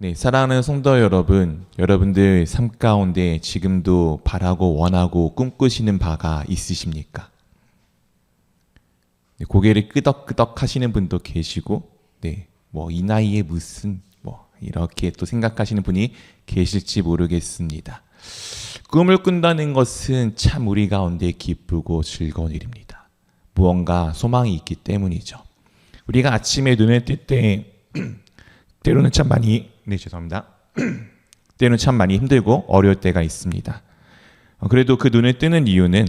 네, 사랑하는 성도 여러분, 여러분들 삶 가운데 지금도 바라고 원하고 꿈꾸시는 바가 있으십니까? 네, 고개를 끄덕끄덕 하시는 분도 계시고, 네, 뭐 이 나이에 무슨 이렇게 또 생각하시는 분이 계실지 모르겠습니다. 꿈을 꾼다는 것은 참 우리 가운데 기쁘고 즐거운 일입니다. 무언가 소망이 있기 때문이죠. 우리가 아침에 눈을 뜰 때 때로는 참 많이 때로는 참 많이 힘들고 어려울 때가 있습니다. 그래도 그 눈을 뜨는 이유는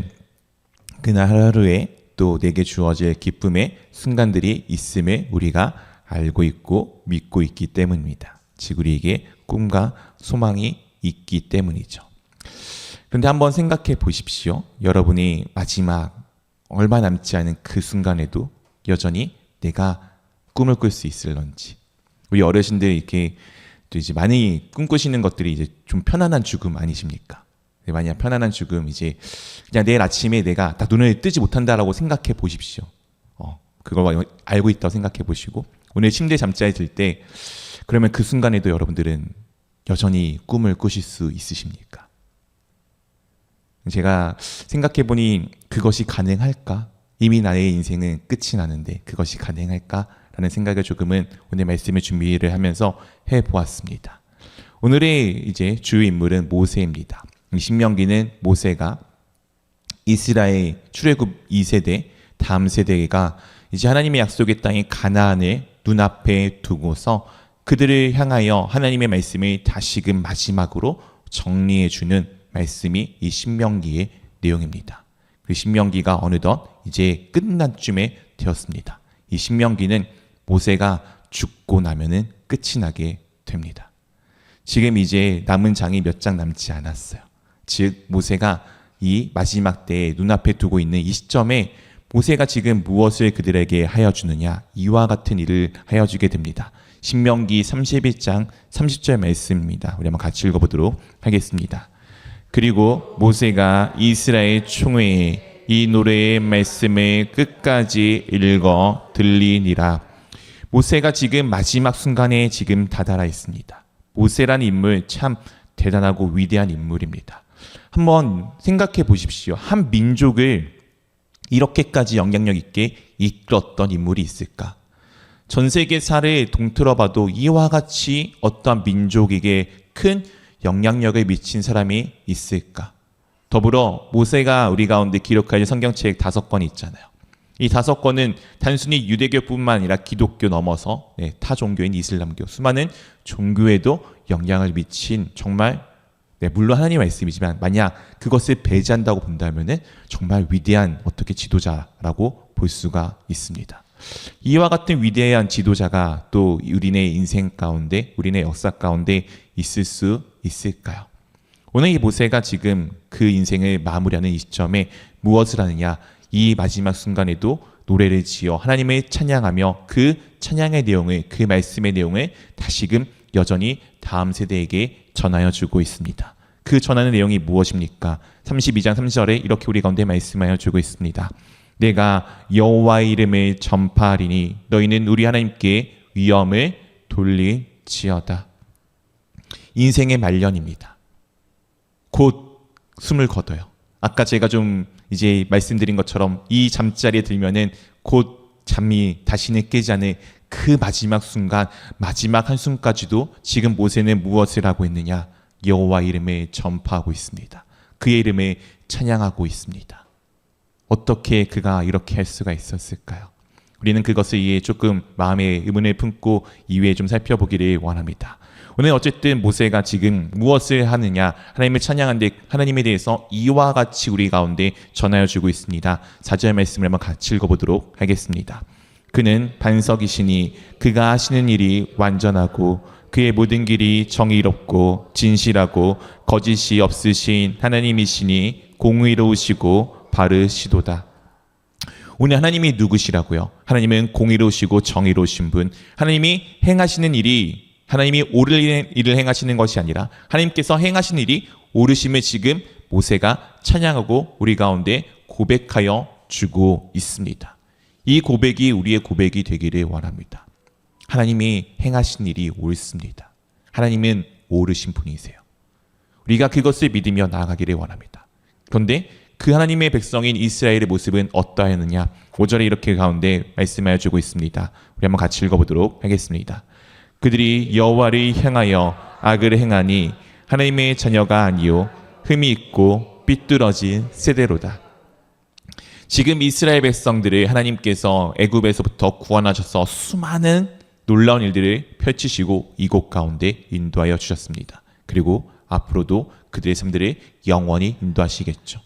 그날 하루에 또 내게 주어질 기쁨의 순간들이 있음을 우리가 알고 있고 믿고 있기 때문입니다. 즉 우리에게 꿈과 소망이 있기 때문이죠. 그런데 한번 생각해 보십시오. 여러분이 마지막 얼마 남지 않은 그 순간에도 여전히 내가 꿈을 꿀 수 있을런지. 우리 어르신들 이렇게 또 이제 많이 꿈꾸시는 것들이 이제 좀 편안한 죽음 아니십니까? 만약 편안한 죽음, 이제 그냥 내일 아침에 내가 다 눈을 뜨지 못한다라고 생각해 보십시오. 그걸 알고 있다고 생각해 보시고 오늘 침대에 잠자리 들 때 그러면 그 순간에도 여러분들은 여전히 꿈을 꾸실 수 있으십니까? 제가 생각해 보니 그것이 가능할까? 이미 나의 인생은 끝이 나는데 그것이 가능할까? 라는 생각을 조금은 오늘 말씀을 준비를 하면서 해보았습니다. 오늘의 이제 주요 인물은 모세입니다. 신명기는 모세가 이스라엘 출애굽 2세대 다음 세대가 이제 하나님의 약속의 땅인 가나안을 눈앞에 두고서 그들을 향하여 하나님의 말씀을 다시금 마지막으로 정리해주는 말씀이 이 신명기의 내용입니다. 그 신명기가 어느덧 이제 끝날 쯤에 되었습니다. 이 신명기는 모세가 죽고 나면은 끝이 나게 됩니다. 지금 이제 남은 장이 몇 장 남지 않았어요. 즉 모세가 이 마지막 때에 눈앞에 두고 있는 이 시점에 모세가 지금 무엇을 그들에게 하여 주느냐, 이와 같은 일을 하여 주게 됩니다. 신명기 31장 30절 말씀입니다. 우리 한번 같이 읽어보도록 하겠습니다. 그리고 모세가 이스라엘 총회에 이 노래의 말씀을 끝까지 읽어 들리니라. 모세가 지금 마지막 순간에 지금 다다라 있습니다. 모세라는 인물 참 대단하고 위대한 인물입니다. 한번 생각해 보십시오. 한 민족을 이렇게까지 영향력 있게 이끌었던 인물이 있을까? 전 세계사를 통틀어봐도 이와 같이 어떠한 민족에게 큰 영향력을 미친 사람이 있을까? 더불어 모세가 우리 가운데 기록할 성경책 5권 있잖아요. 이 5권은 단순히 유대교뿐만 아니라 기독교 넘어서 타 종교인 이슬람교, 수많은 종교에도 영향을 미친 정말 물론 하나님의 말씀이지만 만약 그것을 배제한다고 본다면 정말 위대한 어떻게 지도자라고 볼 수가 있습니다. 이와 같은 위대한 지도자가 또 우리네 인생 가운데, 우리네 역사 가운데 있을 수 있을까요? 오늘 이 모세가 지금 그 인생을 마무리하는 이 시점에 무엇을 하느냐? 이 마지막 순간에도 노래를 지어 하나님을 찬양하며 그 찬양의 내용을, 그 말씀의 내용을 다시금 여전히 다음 세대에게 전하여 주고 있습니다. 그 전하는 내용이 무엇입니까? 32장 3절에 이렇게 우리 가운데 말씀하여 주고 있습니다. 내가 여호와의 이름을 전파하리니 너희는 우리 하나님께 위엄을 돌릴지어다. 인생의 말년입니다. 곧 숨을 거둬요. 아까 제가 좀 이제 말씀드린 것처럼 이 잠자리에 들면은 곧 잠이 다시는 깨지 않을 그 마지막 순간, 마지막 한숨까지도 지금 모세는 무엇을 하고 있느냐? 여호와 이름을 전파하고 있습니다. 그의 이름을 찬양하고 있습니다. 어떻게 그가 이렇게 할 수가 있었을까요? 우리는 그것을 이해 조금 마음에 의문을 품고 이외에 좀 살펴보기를 원합니다. 오늘 어쨌든 모세가 지금 무엇을 하느냐, 하나님을 찬양하는데 하나님에 대해서 이와 같이 우리 가운데 전하여 주고 있습니다. 4절 말씀을 한번 같이 읽어보도록 하겠습니다. 그는 반석이시니 그가 하시는 일이 완전하고 그의 모든 길이 정의롭고 진실하고 거짓이 없으신 하나님이시니 공의로우시고 바르시도다. 오늘 하나님이 누구시라고요? 하나님은 공의로우시고 정의로우신 분. 하나님이 행하시는 일이 하나님이 옳은 일을 행하시는 것이 아니라 하나님께서 행하신 일이 옳으심을 지금 모세가 찬양하고 우리 가운데 고백하여 주고 있습니다. 이 고백이 우리의 고백이 되기를 원합니다. 하나님이 행하신 일이 옳습니다. 하나님은 오르신 분이세요. 우리가 그것을 믿으며 나아가기를 원합니다. 그런데 그 하나님의 백성인 이스라엘의 모습은 어떠하였느냐? 5절에 이렇게 가운데 말씀하여 주고 있습니다. 우리 한번 같이 읽어보도록 하겠습니다. 그들이 여호와를 향하여 악을 행하니 하나님의 자녀가 아니요 흠이 있고 삐뚤어진 세대로다. 지금 이스라엘 백성들을 하나님께서 애굽에서부터 구원하셔서 수많은 놀라운 일들을 펼치시고 이곳 가운데 인도하여 주셨습니다. 그리고 앞으로도 그들의 삶들을 영원히 인도하시겠죠.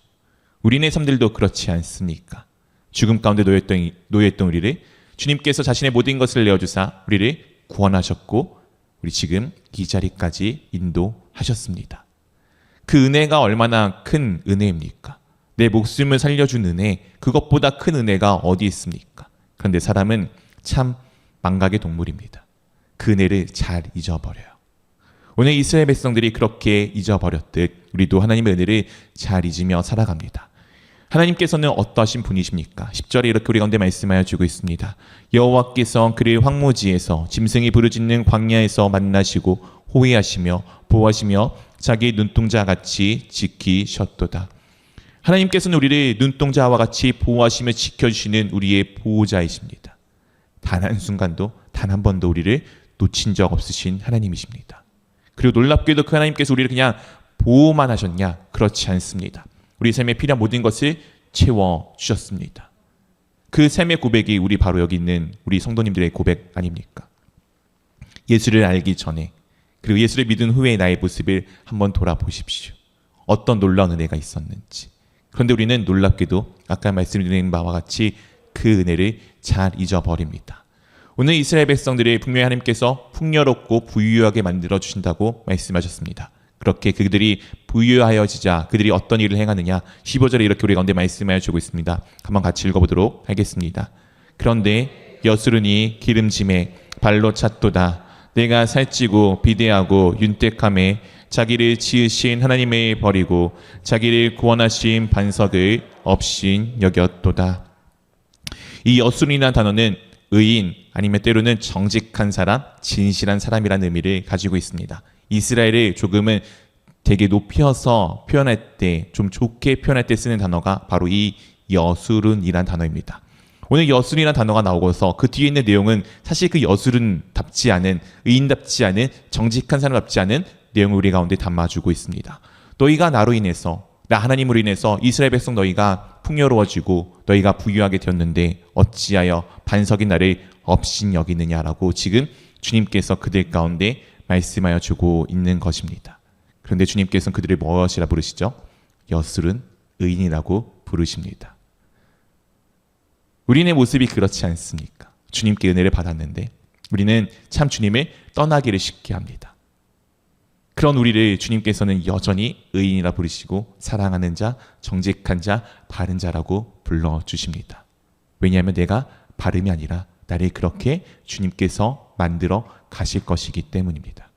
우리네 삶들도 그렇지 않습니까? 죽음 가운데 놓여있던 우리를 주님께서 자신의 모든 것을 내어주사 우리를 구원하셨고 우리 지금 이 자리까지 인도하셨습니다. 그 은혜가 얼마나 큰 은혜입니까? 내 목숨을 살려준 은혜, 그것보다 큰 은혜가 어디 있습니까? 그런데 사람은 참 망각의 동물입니다. 그 은혜를 잘 잊어버려요. 오늘 이스라엘 백성들이 그렇게 잊어버렸듯 우리도 하나님의 은혜를 잘 잊으며 살아갑니다. 하나님께서는 어떠하신 분이십니까? 10절에 이렇게 우리 가운데 말씀하여 주고 있습니다. 여호와께서 그를 황무지에서 짐승이 부르짖는 광야에서 만나시고 호위하시며 보호하시며 자기 눈동자같이 지키셨도다. 하나님께서는 우리를 눈동자와 같이 보호하시며 지켜주시는 우리의 보호자이십니다. 단 한순간도 단 한 번도 우리를 놓친 적 없으신 하나님이십니다. 그리고 놀랍게도 그 하나님께서 우리를 그냥 보호만 하셨냐? 그렇지 않습니다. 우리 삶에 필요한 모든 것을 채워주셨습니다. 그 삶의 고백이 우리 바로 여기 있는 우리 성도님들의 고백 아닙니까? 예수를 알기 전에 그리고 예수를 믿은 후에 나의 모습을 한번 돌아보십시오. 어떤 놀라운 은혜가 있었는지. 그런데 우리는 놀랍게도 아까 말씀드린 바와 같이 그 은혜를 잘 잊어버립니다. 오늘 이스라엘 백성들이 분명히 하나님께서 풍요롭고 부유하게 만들어 주신다고 말씀하셨습니다. 그렇게 그들이 부유하여지자 그들이 어떤 일을 행하느냐 15절에 이렇게 우리 가운데 말씀하여 주고 있습니다. 한번 같이 읽어보도록 하겠습니다. 그런데 여수르니 기름짐에 발로 찼도다. 내가 살찌고 비대하고 윤택함에 자기를 지으신 하나님을 버리고 자기를 구원하신 반석을 없인 여겼도다. 이 여수르이라는 단어는 의인 아니면 때로는 정직한 사람, 진실한 사람이라는 의미를 가지고 있습니다. 이스라엘을 조금은 되게 높여서 표현할 때, 좀 좋게 표현할 때 쓰는 단어가 바로 이 여수른이란 단어입니다. 오늘 여수른이란 단어가 나오고서 그 뒤에 있는 내용은 사실 그 여수른답지 않은, 의인답지 않은, 정직한 사람답지 않은 내용을 우리 가운데 담아주고 있습니다. 너희가 나로 인해서, 나 하나님으로 인해서 이스라엘 백성 너희가 풍요로워지고 너희가 부유하게 되었는데 어찌하여 반석인 나를 업신 여기느냐라고 지금 주님께서 그들 가운데 말씀하여 주고 있는 것입니다. 그런데 주님께서는 그들을 무엇이라 부르시죠? 여수른 의인이라고 부르십니다. 우리의 모습이 그렇지 않습니까? 주님께 은혜를 받았는데 우리는 참 주님을 떠나기를 쉽게 합니다. 그런 우리를 주님께서는 여전히 의인이라 부르시고 사랑하는 자, 정직한 자, 바른 자라고 불러주십니다. 왜냐하면 내가 바름이 아니라 나를 그렇게 주님께서 만들어 가실 것이기 때문입니다.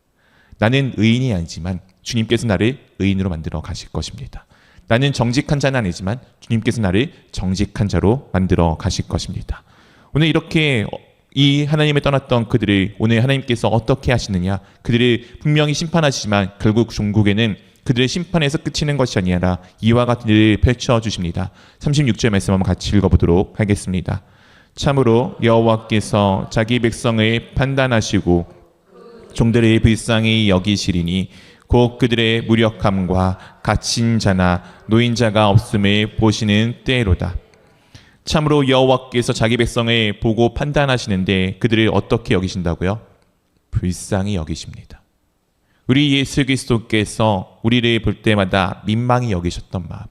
나는 의인이 아니지만 주님께서 나를 의인으로 만들어 가실 것입니다. 나는 정직한 자는 아니지만 주님께서 나를 정직한 자로 만들어 가실 것입니다. 오늘 이렇게 이 하나님을 떠났던 그들을 오늘 하나님께서 어떻게 하시느냐? 그들을 분명히 심판하시지만 결국 종국에는 그들의 심판에서 끝이는 것이 아니라 이와 같은 일을 펼쳐주십니다. 36절 말씀 한번 같이 읽어보도록 하겠습니다. 참으로 여호와께서 자기 백성을 판단하시고 종들의 불쌍히 여기시리니 곧 그들의 무력함과 갇힌 자나 노인자가 없음을 보시는 때로다. 참으로 여호와께서 자기 백성을 보고 판단하시는데 그들을 어떻게 여기신다고요? 불쌍히 여기십니다. 우리 예수 그리스도께서 우리를 볼 때마다 민망히 여기셨던 마음,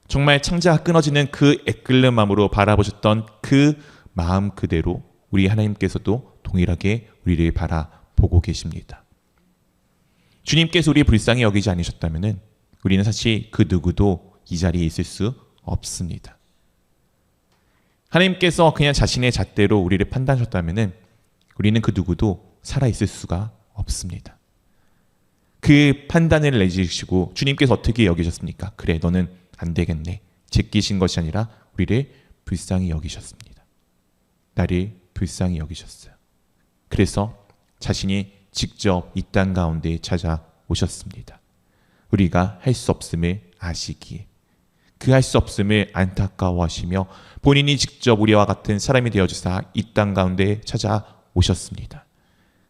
정말 창자가 끊어지는 그 애끓는 마음으로 바라보셨던 그 마음 그대로 우리 하나님께서도 동일하게 우리를 바라보고 계십니다. 주님께서 우리 불쌍히 여기지 않으셨다면 우리는 사실 그 누구도 이 자리에 있을 수 없습니다. 하나님께서 그냥 자신의 잣대로 우리를 판단하셨다면 우리는 그 누구도 살아있을 수가 없습니다. 그 판단을 내주시고 주님께서 어떻게 여기셨습니까? 그래, 너는 안 되겠네. 제끼신 것이 아니라 우리를 불쌍히 여기셨습니다. 나를 불쌍히 여기셨어요. 그래서 자신이 직접 이 땅 가운데 찾아오셨습니다. 우리가 할 수 없음을 아시기에 그 할 수 없음을 안타까워하시며 본인이 직접 우리와 같은 사람이 되어주사 이 땅 가운데 찾아오셨습니다.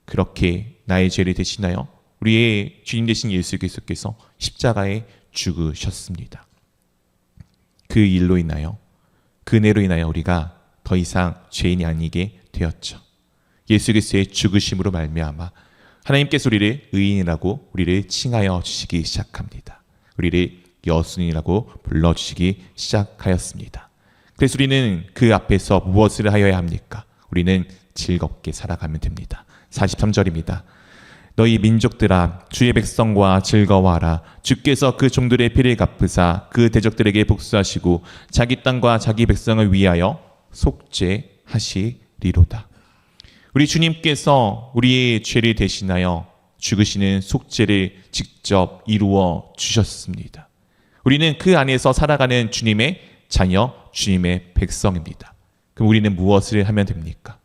그렇게 나의 죄를 대신하여 우리의 주인 되신 예수 그리스도께서 십자가에 죽으셨습니다. 그 일로 인하여 그 은혜로 인하여 우리가 더 이상 죄인이 아니게 되었죠. 예수 그리스도의 죽으심으로 말미암아 하나님께서 우리를 의인이라고 우리를 칭하여 주시기 시작합니다. 우리를 여순이라고 불러주시기 시작하였습니다. 그래서 우리는 그 앞에서 무엇을 하여야 합니까? 우리는 즐겁게 살아가면 됩니다. 43절입니다. 너희 민족들아 주의 백성과 즐거워하라. 주께서 그 종들의 피를 갚으사 그 대적들에게 복수하시고 자기 땅과 자기 백성을 위하여 속죄하시리로다. 우리 주님께서 우리의 죄를 대신하여 죽으시는 속죄를 직접 이루어 주셨습니다. 우리는 그 안에서 살아가는 주님의 자녀, 주님의 백성입니다. 그럼 우리는 무엇을 하면 됩니까?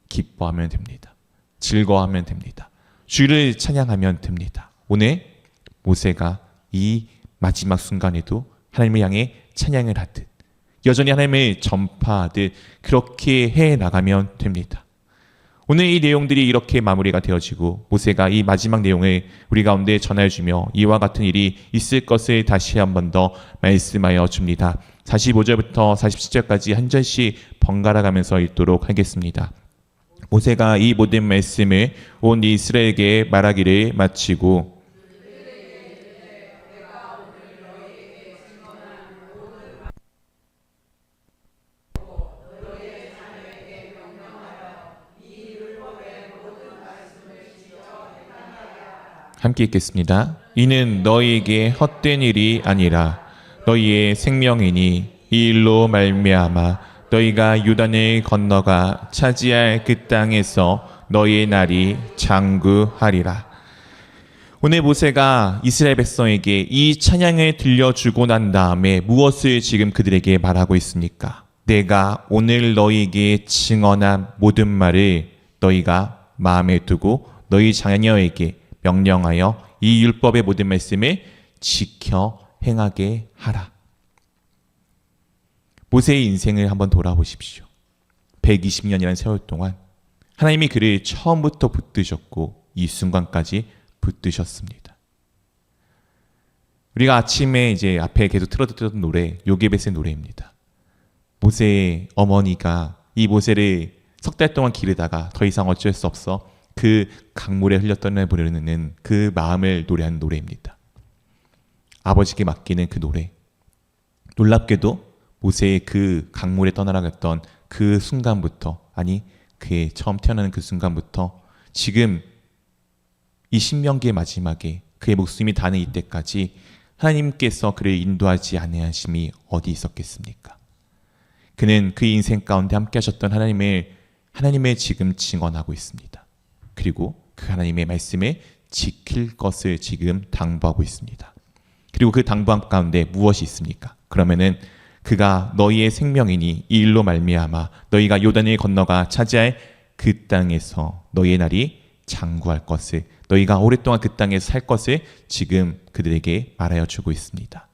기뻐하면 됩니다. 즐거워하면 됩니다. 주를 찬양하면 됩니다. 오늘 모세가 이 마지막 순간에도 하나님을 향해 찬양을 하듯 여전히 하나님을 전파하듯 그렇게 해나가면 됩니다. 오늘 이 내용들이 이렇게 마무리가 되어지고 모세가 이 마지막 내용을 우리 가운데 전하여주며 이와 같은 일이 있을 것을 다시 한 번 더 말씀하여 줍니다. 45절부터 47절까지 한 절씩 번갈아 가면서 읽도록 하겠습니다. 모세가 이 모든 말씀을 온 이스라엘에게 말하기를 마치고 함께 읽겠습니다. 이는 너희에게 헛된 일이 아니라 너희의 생명이니 이 일로 말미암아 너희가 요단을 건너가 차지할 그 땅에서 너희의 날이 장구하리라. 오늘 모세가 이스라엘 백성에게 이 찬양을 들려주고 난 다음에 무엇을 지금 그들에게 말하고 있습니까? 내가 오늘 너희에게 증언한 모든 말을 너희가 마음에 두고 너희 자녀에게 명령하여 이 율법의 모든 말씀을 지켜 행하게 하라. 모세의 인생을 한번 돌아보십시오. 120년이라는 세월 동안 하나님이 그를 처음부터 붙드셨고 이 순간까지 붙드셨습니다. 우리가 아침에 이제 앞에 계속 틀어듣던 노래 요게벳의 노래입니다. 모세의 어머니가 이 모세를 석 달 동안 기르다가 더 이상 어쩔 수 없어 그 강물에 흘렸던 날 부르는 그 마음을 노래하는 노래입니다. 아버지께 맡기는 그 노래. 놀랍게도 모세의 그 강물에 떠나갔던 그 순간부터, 아니 그의 처음 태어나는 그 순간부터 지금 이 신명기의 마지막에 그의 목숨이 닿는 이때까지 하나님께서 그를 인도하지 아니하심이 어디 있었겠습니까? 그는 그 인생 가운데 함께 하셨던 하나님을 지금 증언하고 있습니다. 그리고 그 하나님의 말씀에 지킬 것을 지금 당부하고 있습니다. 그리고 그 당부함 가운데 무엇이 있습니까? 그러면은 그가 너희의 생명이니 이 일로 말미암아 너희가 요단을 건너가 차지할 그 땅에서 너희의 날이 장구할 것을, 너희가 오랫동안 그 땅에서 살 것을 지금 그들에게 말하여 주고 있습니다.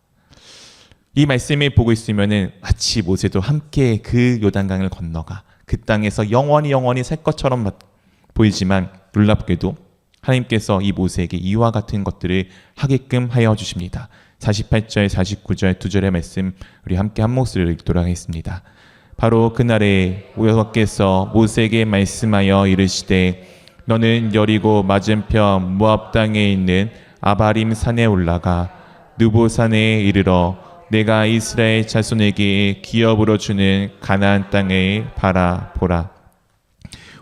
이 말씀을 보고 있으면은 마치 모세도 함께 그 요단강을 건너가 그 땅에서 영원히 살 것처럼 보이지만 놀랍게도 하나님께서 이 모세에게 이와 같은 것들을 하게끔 하여 주십니다. 48절, 49절 두 절의 말씀 우리 함께 한 목소리로 읽도록 하겠습니다. 바로 그날에 여호와께서 모세에게 말씀하여 이르시되 너는 여리고 맞은편 모압 땅에 있는 아바림 산에 올라가 느보 산에 이르러 내가 이스라엘 자손에게 기업으로 주는 가나안 땅을 바라보라.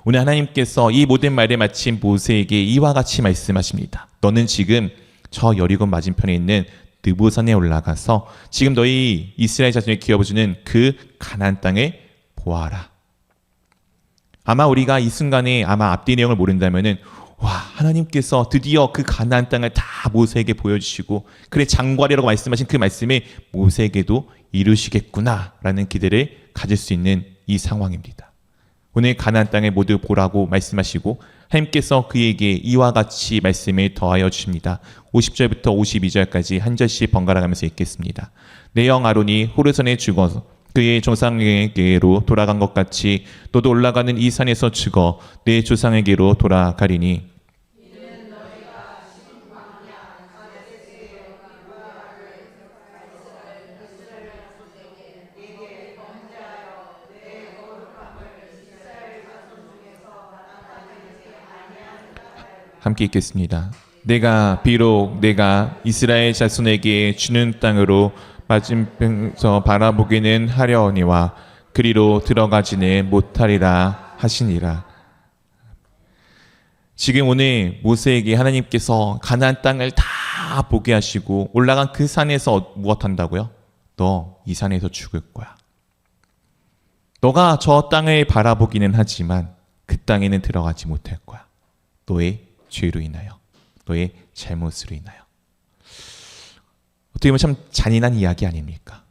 오늘 하나님께서 이 모든 말을 마친 모세에게 이와 같이 말씀하십니다. 너는 지금 저 여리고 맞은편에 있는 느보산에 올라가서 지금 너희 이스라엘 자손에게 기업을 주는 그 가나안 땅을 보아라. 아마 우리가 이 순간에 아마 앞뒤 내용을 모른다면은 와, 하나님께서 드디어 그 가나안 땅을 다 모세에게 보여주시고 그래 장구하리라고 말씀하신 그 말씀이 모세에게도 이루시겠구나라는 기대를 가질 수 있는 이 상황입니다. 오늘 가나안 땅을 모두 보라고 말씀하시고 하나님께서 그에게 이와 같이 말씀을 더하여 주십니다. 50절부터 52절까지 한 절씩 번갈아 가면서 읽겠습니다. 내 형 아론이 호르산에 죽어서 그의 조상에게로 돌아간 것 같이 너도 올라가는 이 산에서 죽어 내 조상에게로 돌아가리니 함께 읽겠습니다. 비록 내가 이스라엘 자손에게 주는 땅으로 맞은편에서 바라보기는 하려니와 그리로 들어가지는 못하리라 하시니라. 지금 오늘 모세에게 하나님께서 가나안 땅을 다 보게 하시고 올라간 그 산에서 무엇 한다고요? 너 이 산에서 죽을 거야. 너가 저 땅을 바라보기는 하지만 그 땅에는 들어가지 못할 거야. 너의 죄로 인하여, 너의 잘못으로 인하여. 어떻게 보면 참 잔인한 이야기 아닙니까?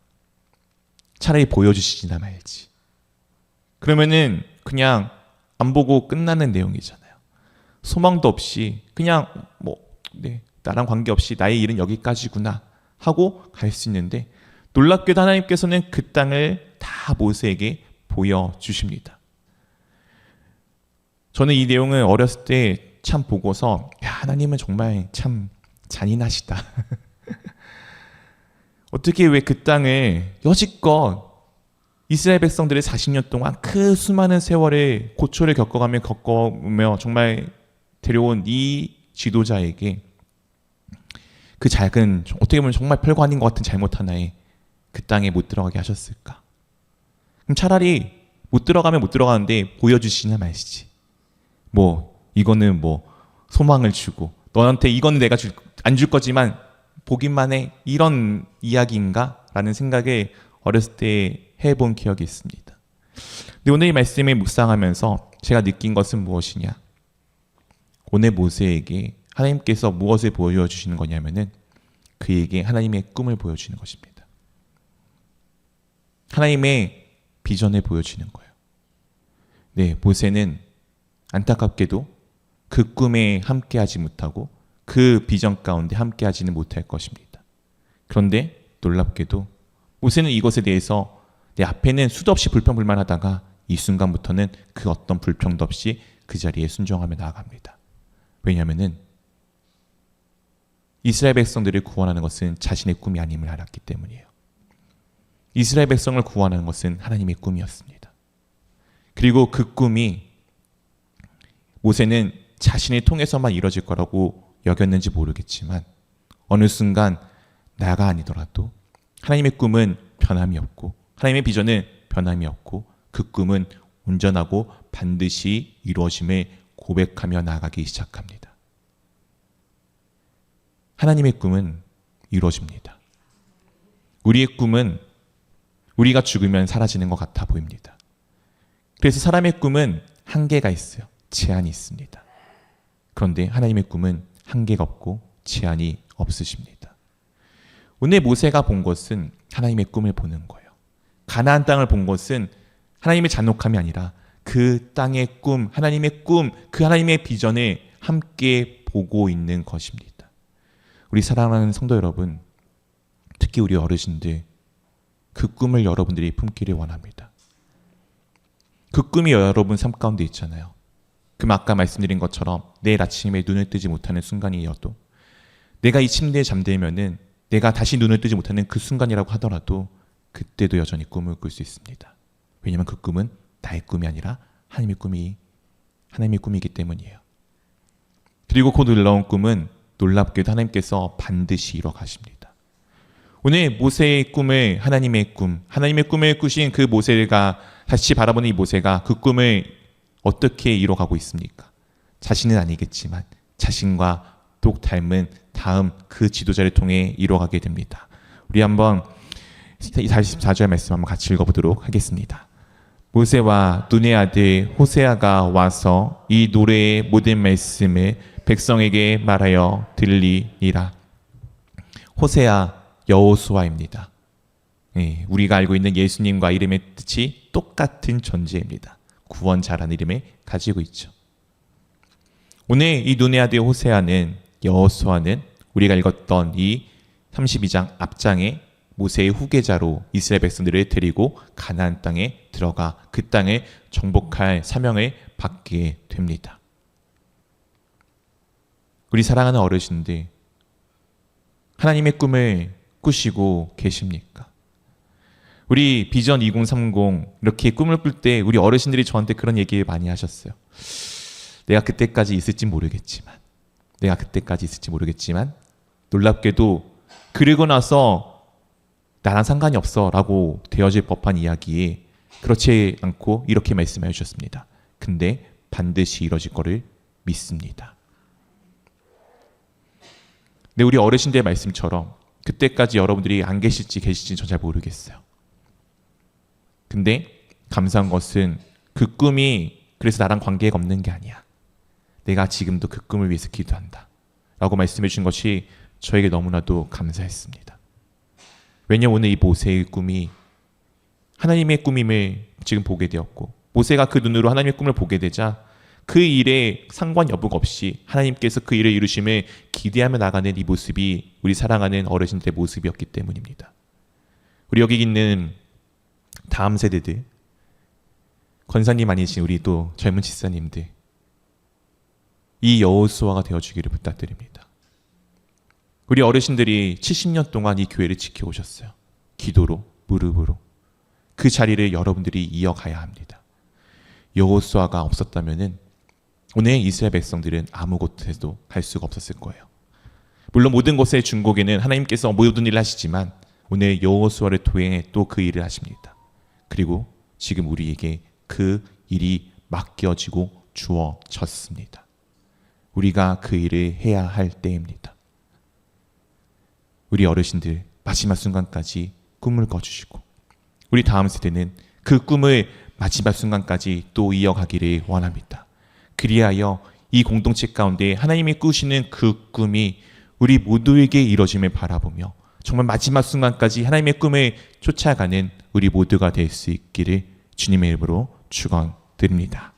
차라리 보여주시지나 말지. 그러면은 그냥 안 보고 끝나는 내용이잖아요. 소망도 없이 그냥 나랑 관계없이 나의 일은 여기까지구나 하고 갈 수 있는데, 놀랍게도 하나님께서는 그 땅을 다 모세에게 보여주십니다. 저는 이 내용을 어렸을 때 참 보고서 하나님은 정말 참 잔인하시다. 어떻게 왜 그 땅을 여지껏 이스라엘 백성들의 40년 동안 그 수많은 세월의 고초를 겪어오며 정말 데려온 이 지도자에게 그 작은, 어떻게 보면 정말 별거 아닌 것 같은 잘못 하나에 그 땅에 못 들어가게 하셨을까? 그럼 차라리 못 들어가면 못 들어가는데 보여주시나 마시지. 이거는 소망을 주고 너한테 이건 내가 안 줄 거지만 보기만 해, 이런 이야기인가? 라는 생각에 어렸을 때 해본 기억이 있습니다. 근데 오늘 이 말씀을 묵상하면서 제가 느낀 것은 무엇이냐? 오늘 모세에게 하나님께서 무엇을 보여주시는 거냐면은 그에게 하나님의 꿈을 보여주는 것입니다. 하나님의 비전을 보여주는 거예요. 네, 모세는 안타깝게도 그 꿈에 함께하지 못하고 그 비전 가운데 함께하지는 못할 것입니다. 그런데 놀랍게도 모세는 이것에 대해서 내 앞에는 수도 없이 불평불만하다가 이 순간부터는 그 어떤 불평도 없이 그 자리에 순종하며 나아갑니다. 왜냐하면은 이스라엘 백성들을 구원하는 것은 자신의 꿈이 아님을 알았기 때문이에요. 이스라엘 백성을 구원하는 것은 하나님의 꿈이었습니다. 그리고 그 꿈이 모세는 자신을 통해서만 이뤄질 거라고 여겼는지 모르겠지만 어느 순간 나가 아니더라도 하나님의 꿈은 변함이 없고 하나님의 비전은 변함이 없고 그 꿈은 온전하고 반드시 이루어짐을 고백하며 나아가기 시작합니다. 하나님의 꿈은 이루어집니다. 우리의 꿈은 우리가 죽으면 사라지는 것 같아 보입니다. 그래서 사람의 꿈은 한계가 있어요. 제한이 있습니다. 그런데 하나님의 꿈은 한계가 없고 제한이 없으십니다. 오늘 모세가 본 것은 하나님의 꿈을 보는 거예요. 가나안 땅을 본 것은 하나님의 잔혹함이 아니라 그 땅의 꿈, 하나님의 꿈, 그 하나님의 비전을 함께 보고 있는 것입니다. 우리 사랑하는 성도 여러분, 특히 우리 어르신들, 그 꿈을 여러분들이 품기를 원합니다. 그 꿈이 여러분 삶 가운데 있잖아요. 그럼 아까 말씀드린 것처럼 내일 아침에 눈을 뜨지 못하는 순간이어도, 내가 이 침대에 잠들면은 내가 다시 눈을 뜨지 못하는 그 순간이라고 하더라도 그때도 여전히 꿈을 꿀 수 있습니다. 왜냐하면 그 꿈은 나의 꿈이 아니라 하나님의 꿈이기 때문이에요. 그리고 그 놀라운 꿈은 놀랍게도 하나님께서 반드시 이뤄 가십니다. 오늘 모세의 꿈을 하나님의 꿈을 꾸신 그 모세가, 다시 바라보는 이 모세가 그 꿈을 어떻게 이뤄가고 있습니까? 자신은 아니겠지만 자신과 똑 닮은 다음 그 지도자를 통해 이뤄가게 됩니다. 우리 한번 44절 말씀 한번 같이 읽어보도록 하겠습니다. 모세와 눈의 아들 호세아가 와서 이 노래의 모든 말씀을 백성에게 말하여 들리니라. 호세아, 여호수아입니다. 우리가 알고 있는 예수님과 이름의 뜻이 똑같은 존재입니다. 구원자라는 이름을 가지고 있죠. 오늘 이 눈의 아들 호세아는 여호수아는 우리가 읽었던 이 32장 앞장에 모세의 후계자로 이스라엘 백성들을 데리고 가나안 땅에 들어가 그 땅을 정복할 사명을 받게 됩니다. 우리 사랑하는 어르신들, 하나님의 꿈을 꾸시고 계십니까? 우리 비전 2030 이렇게 꿈을 꿀 때 우리 어르신들이 저한테 그런 얘기 많이 하셨어요. 내가 그때까지 있을지 모르겠지만 놀랍게도 그러고 나서 나랑 상관이 없어 라고 되어질 법한 이야기에 그렇지 않고 이렇게 말씀해 주셨습니다. 근데 반드시 이뤄질 거를 믿습니다. 근데 우리 어르신들의 말씀처럼 그때까지 여러분들이 안 계실지 계실지 전 잘 모르겠어요. 근데 감사한 것은 그 꿈이 그래서 나랑 관계가 없는 게 아니야. 내가 지금도 그 꿈을 위해서 기도한다 라고 말씀해 주신 것이 저에게 너무나도 감사했습니다. 왜냐하면 오늘 이 모세의 꿈이 하나님의 꿈임을 지금 보게 되었고 모세가 그 눈으로 하나님의 꿈을 보게 되자 그 일에 상관 여부가 없이 하나님께서 그 일을 이루심을 기대하며 나가는 이 모습이 우리 사랑하는 어르신들의 모습이었기 때문입니다. 우리 여기 있는 다음 세대들, 권사님 아니신 우리 또 젊은 집사님들, 이 여호수아가 되어주기를 부탁드립니다. 우리 어르신들이 70년 동안 이 교회를 지켜오셨어요. 기도로, 무릎으로. 그 자리를 여러분들이 이어가야 합니다. 여호수아가 없었다면은 오늘 이스라엘 백성들은 아무 곳에도 갈 수가 없었을 거예요. 물론 모든 것의 중곡에는 하나님께서 모든 일을 하시지만 오늘 여호수아를 통해 또 그 일을 하십니다. 그리고 지금 우리에게 그 일이 맡겨지고 주어졌습니다. 우리가 그 일을 해야 할 때입니다. 우리 어르신들 마지막 순간까지 꿈을 꿔주시고 우리 다음 세대는 그 꿈을 마지막 순간까지 또 이어가기를 원합니다. 그리하여 이 공동체 가운데 하나님이 꾸시는 그 꿈이 우리 모두에게 이루어짐을 바라보며 정말 마지막 순간까지 하나님의 꿈을 쫓아가는 우리 모두가 될 수 있기를 주님의 이름으로 축원드립니다.